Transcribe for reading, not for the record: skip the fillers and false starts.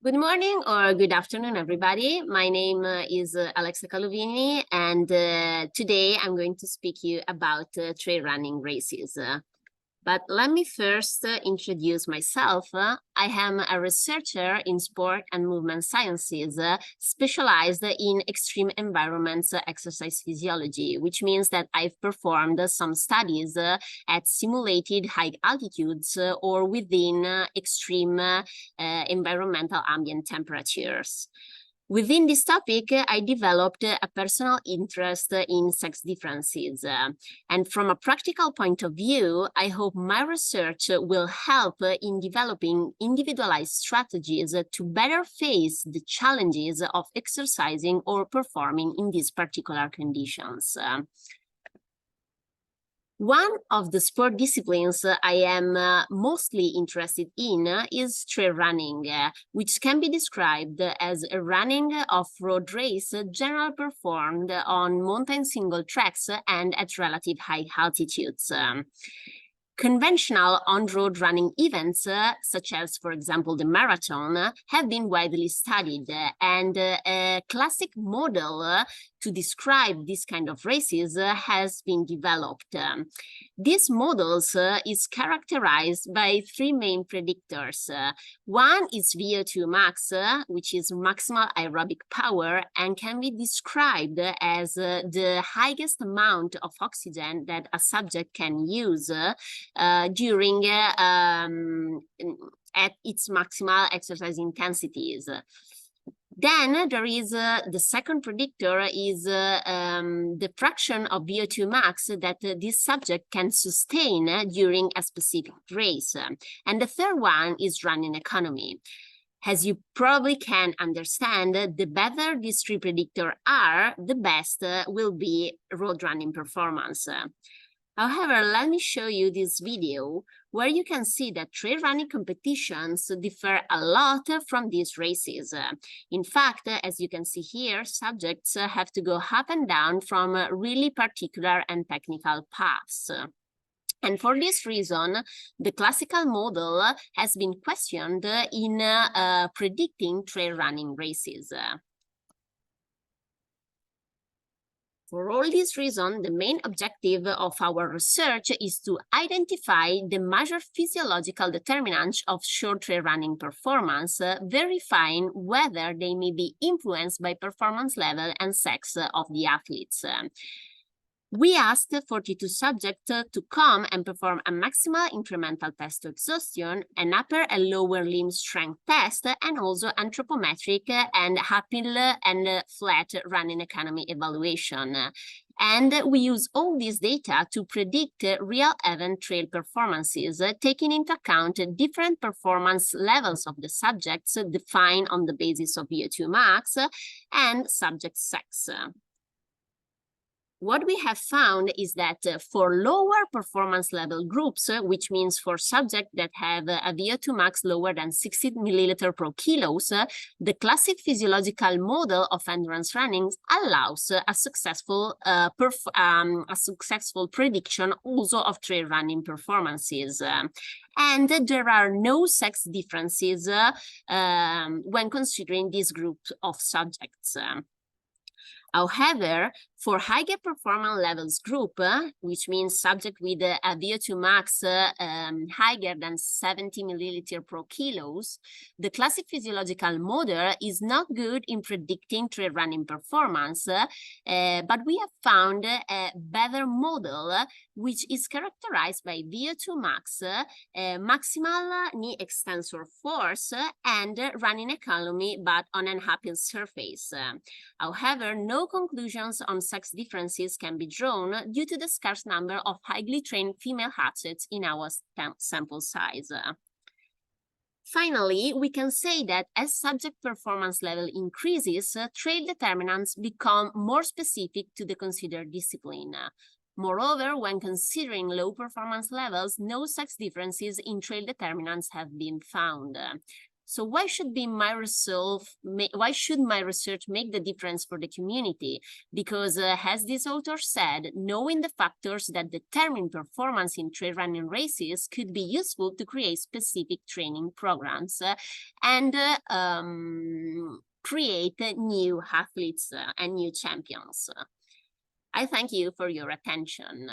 Good morning or good afternoon, everybody. My name is Alexa Callovini, and today I'm going to speak to you about trail running races. But let me first introduce myself. I am a researcher in sport and movement sciences, specialized in extreme environments exercise physiology, which means that I've performed some studies at simulated high altitudes or within extreme environmental ambient temperatures. Within this topic, I developed a personal interest in sex differences. And from a practical point of view, I hope my research will help in developing individualized strategies to better face the challenges of exercising or performing in these particular conditions. One of the sport disciplines I am mostly interested in is trail running, which can be described as a running off-road race generally performed on mountain single tracks and at relative high altitudes. Conventional on-road running events, such as, for example, the marathon, have been widely studied, and a classic model to describe this kind of races has been developed. These models is characterized by three main predictors. One is VO2 max, which is maximal aerobic power and can be described as the highest amount of oxygen that a subject can use during at its maximal exercise intensities. Then there is the second predictor is the fraction of VO2 max that this subject can sustain during a specific race. And the third one is running economy. As you probably can understand, the better these three predictors are, the best will be road running performance. However, let me show you this video where you can see that trail running competitions differ a lot from these races. In fact, as you can see here, subjects have to go up and down from really particular and technical paths. And for this reason, the classical model has been questioned in predicting trail running races. For all these reasons, the main objective of our research is to identify the major physiological determinants of short trail running performance, verifying whether they may be influenced by performance level and sex of the athletes. We asked 42 subjects to come and perform a maximal incremental test to exhaustion, an upper and lower limb strength test, and also anthropometric and uphill and flat running economy evaluation. And we use all this data to predict real event trail performances, taking into account different performance levels of the subjects defined on the basis of VO2 max and subject sex. What we have found is that for lower performance level groups, which means for subjects that have a VO2 max lower than 60 milliliter per kilos, the classic physiological model of endurance running allows a successful prediction also of trail running performances. And there are no sex differences when considering this group of subjects. However, for higher performance levels group, which means subject with a VO2 max higher than 70 milliliter per kilos, the classic physiological model is not good in predicting trail running performance, but we have found a better model which is characterized by VO2 max, maximal knee extensor force, and running economy, but on an uphill surface. However, no conclusions on sex differences can be drawn due to the scarce number of highly trained female athletes in our sample size. Finally, we can say that as subject performance level increases, trail determinants become more specific to the considered discipline. Moreover, when considering low performance levels, no sex differences in trail determinants have been found. So why should my research make the difference for the community? Because as this author said, knowing the factors that determine performance in trail running races could be useful to create specific training programs and create new athletes and new champions. I thank you for your attention.